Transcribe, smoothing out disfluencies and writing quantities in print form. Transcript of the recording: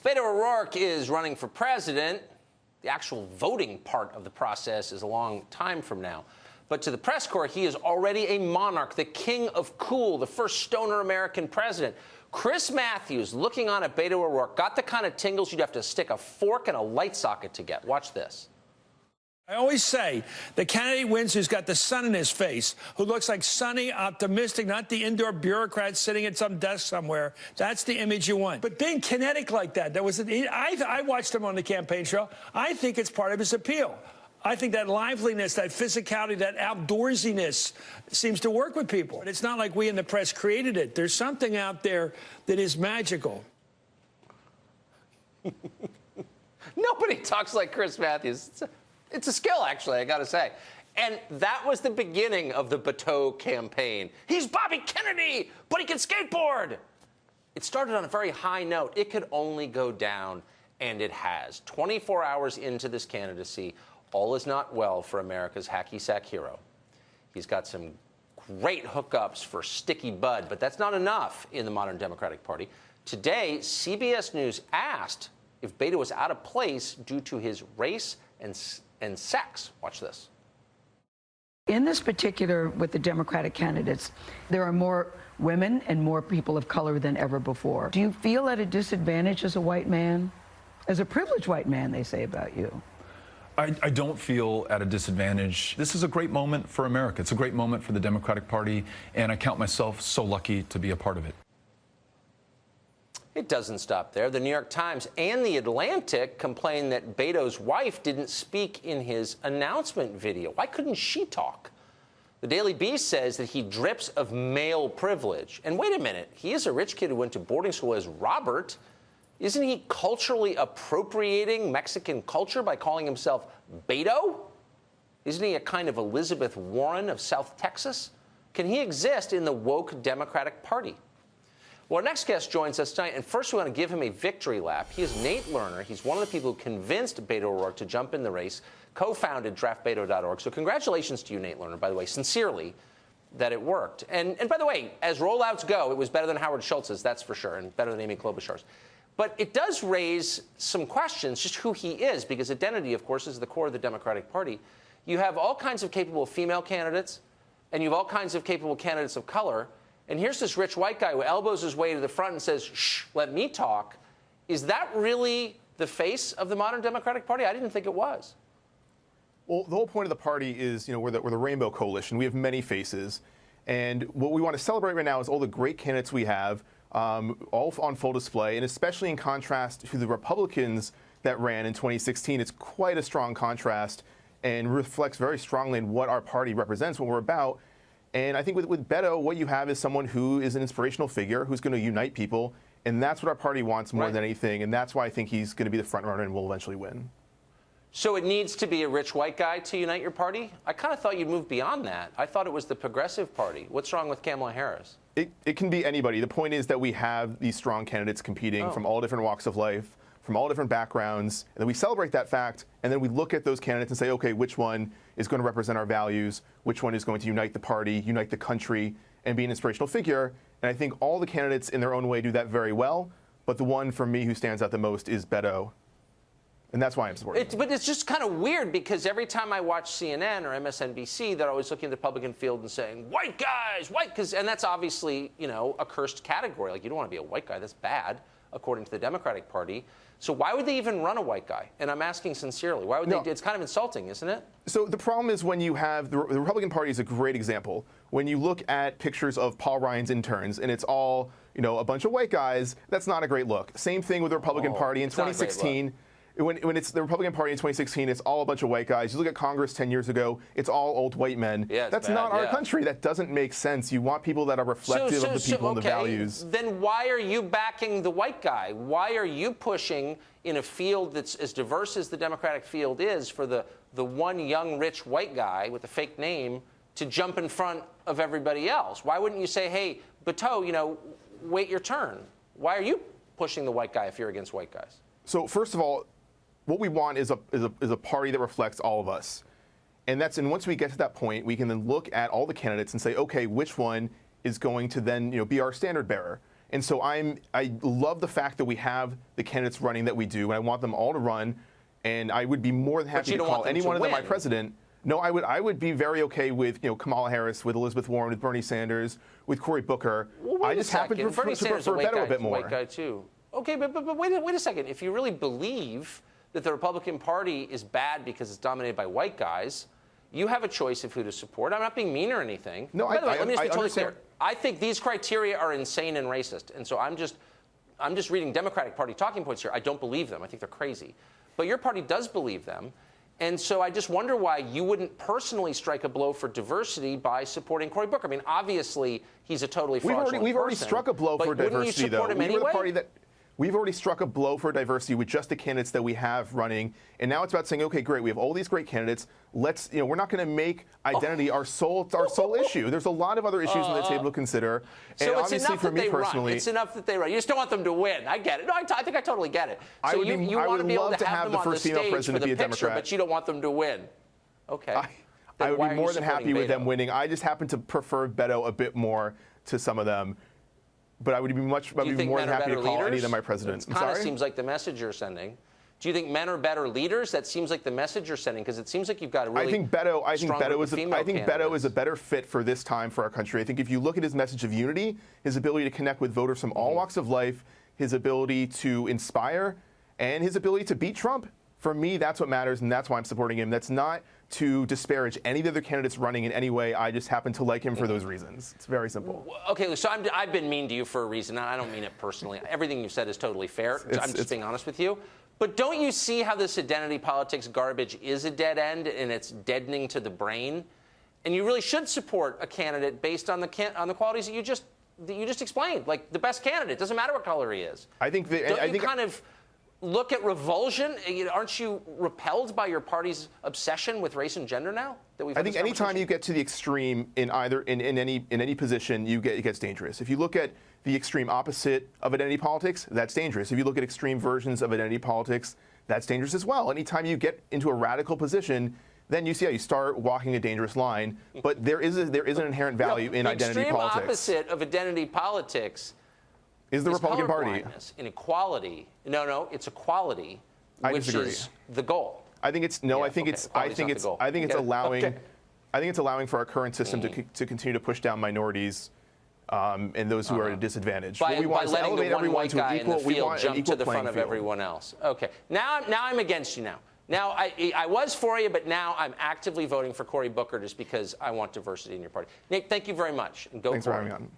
Beto O'Rourke is running for president. The actual voting part of the process is a long time from now. But to the press corps, he is already a monarch, the king of cool, the first stoner American president. Chris Matthews, looking on at Beto O'Rourke, got the kind of tingles you'd have to stick a fork in a light socket to get. Watch this. I always say the candidate wins who's got the sun in his face, who looks like sunny, optimistic, not the indoor bureaucrat sitting at some desk somewhere. That's the image you want. But being kinetic like that, I watched him on the campaign trail. I think it's part of his appeal. I think that liveliness, that physicality, that outdoorsiness seems to work with people. But it's not like we in the press created it. There's something out there that is magical. Nobody talks like Chris Matthews. It's a skill, actually, I got to say. And that was the beginning of the Beto campaign. He's Bobby Kennedy, but he can skateboard. It started on a very high note. It could only go down, and it has. 24 hours into this candidacy, all is not well for America's hacky sack hero. He's got some great hookups for Sticky Bud, but that's not enough in the modern Democratic Party. Today, CBS News asked if Beto was out of place due to his race and sex. Watch this. In this particular, with the Democratic candidates, there are more women and more people of color than ever before. Do you feel at a disadvantage as a white man? As a privileged white man, they say about you. I don't feel at a disadvantage. This is a great moment for America. It's a great moment for the Democratic Party, and I count myself so lucky to be a part of it. It doesn't stop there. The New York Times and The Atlantic complained that Beto's wife didn't speak in his announcement video. Why couldn't she talk? The Daily Beast says that he drips of male privilege. And wait a minute, he is a rich kid who went to boarding school as Robert. Isn't he culturally appropriating Mexican culture by calling himself Beto? Isn't he a kind of Elizabeth Warren of South Texas? Can he exist in the woke Democratic Party? Well, our next guest joins us tonight, and first we want to give him a victory lap. He is Nate Lerner. He's one of the people who convinced Beto O'Rourke to jump in the race, co-founded draftbeto.org. So congratulations to you, Nate Lerner, by the way, sincerely, that it worked. And by the way, as rollouts go, it was better than Howard Schultz's, that's for sure, and better than Amy Klobuchar's. But it does raise some questions, just who he is, because identity, of course, is the core of the Democratic Party. You have all kinds of capable female candidates, and you have all kinds of capable candidates of color. And here's this rich white guy who elbows his way to the front and says, shh, let me talk. Is that really the face of the modern Democratic Party? I didn't think it was. Well, the whole point of the party is, we're the Rainbow Coalition. We have many faces. And what we want to celebrate right now is all the great candidates we have, all on full display, and especially in contrast to the Republicans that ran in 2016. It's quite a strong contrast and reflects very strongly in what our party represents, what we're about. And I think with Beto, what you have is someone who is an inspirational figure who's going to unite people, and that's what our party wants more than anything, and that's why I think he's going to be the front runner and will eventually win. So it needs to be a rich white guy to unite your party? I kind of thought you'd move beyond that. I thought it was the Progressive Party. What's wrong with Kamala Harris? It can be anybody. The point is that we have these strong candidates competing from all different walks of life, from all different backgrounds, and then we celebrate that fact, and then we look at those candidates and say, okay, which one is going to represent our values, which one is going to unite the party, unite the country, and be an inspirational figure. And I think all the candidates in their own way do that very well, but the one for me who stands out the most is Beto. And that's why I'm supporting him. But it's just kind of weird because every time I watch CNN or MSNBC, they're always looking at the Republican field and saying, white guys, and that's obviously, a cursed category. Like, you don't want to be a white guy. That's bad, according to the Democratic Party. So why would they even run a white guy? And I'm asking sincerely, why would they? It's kind of insulting, isn't it? So the problem is when you have, the Republican Party is a great example. When you look at pictures of Paul Ryan's interns and it's all, a bunch of white guys, that's not a great look. Same thing with the Republican Party in 2016. When it's the Republican Party in 2016, it's all a bunch of white guys. You look at Congress 10 years ago, it's all old white men. Yeah, that's not our country. That doesn't make sense. You want people that are reflective of the people and the values. Then why are you backing the white guy? Why are you pushing in a field that's as diverse as the Democratic field is for the one young rich white guy with a fake name to jump in front of everybody else? Why wouldn't you say, hey, Beto, wait your turn? Why are you pushing the white guy if you're against white guys? So first of all, what we want is a party that reflects all of us. And once we get to that point, we can then look at all the candidates and say, okay, which one is going to then be our standard bearer? And so I love the fact that we have the candidates running that we do, and I want them all to run. And I would be more than happy to call any one of them my president. No, I would be very okay with Kamala Harris, with Elizabeth Warren, with Bernie Sanders, with Cory Booker. Well, I just happen to prefer Beto a bit more. White guy too. Okay, but wait a second. If you really believe that the Republican Party is bad because it's dominated by white guys, you have a choice of who to support. I'm not being mean or anything. No, by the way, let me just be totally understand. clear. I think these criteria are insane and racist, and so I'm just reading Democratic Party talking points here. I don't believe them. I think they're crazy. But your party does believe them. And so I just wonder why you wouldn't personally strike a blow for diversity by supporting Cory Booker. I mean, obviously, he's a totally fraudulent We've already person, struck a blow for diversity, though. Wouldn't you support him anyway? We've already struck a blow for diversity with just the candidates that we have running, and now it's about saying, okay, great, we have all these great candidates. Let's, we're not going to make identity our sole issue. There's a lot of other issues on the table to consider. So and it's obviously, enough for that me they personally, run. It's enough that they run. You just don't want them to win. I get it. No, I think I totally get it. So I would want love to have them the on first the female stage president for be the a picture, Democrat. but you don't want them to win. Okay. I would why be are more you than happy supporting with them Beto? winning. I just happen to prefer Beto a bit more to some of them. But I would be more than happy to call any of them my president. It kind of seems like the message you're sending. Do you think men are better leaders? That seems like the message you're sending, because it seems like you've got a really I think Beto is a better fit for this time for our country. I think if you look at his message of unity, his ability to connect with voters from all walks of life, his ability to inspire, and his ability to beat Trump, for me, that's what matters, and that's why I'm supporting him. That's not to disparage any of the other candidates running in any way. I just happen to like him for those reasons. It's very simple. Okay, so I've been mean to you for a reason. I don't mean it personally. Everything you've said is totally fair. I'm just being honest with you. But don't you see how this identity politics garbage is a dead end, and it's deadening to the brain? And you really should support a candidate based on the qualities that you just explained, like the best candidate. Doesn't matter what color he is. I think that Don't you kind of look at revulsion? Aren't you repelled by your party's obsession with race and gender now? I think anytime you get to the extreme in any position, it gets dangerous. If you look at the extreme opposite of identity politics, that's dangerous. If you look at extreme versions of identity politics, that's dangerous as well. Anytime you get into a radical position, then you see how you start walking a dangerous line. But there is an inherent value in identity politics. The extreme opposite of identity politics is the Republican Party. Inequality. No, it's equality, which is the goal. I think it's no. Yeah, I think it's allowing for our current system to continue to push down minorities and those who are at a disadvantage. By letting the one white guy in the field jump to the front of field. everyone else. Okay. Now I'm against you now. Now, I was for you, but now I'm actively voting for Cory Booker just because I want diversity in your party. Nick, thank you very much. And go Thanks for having me on.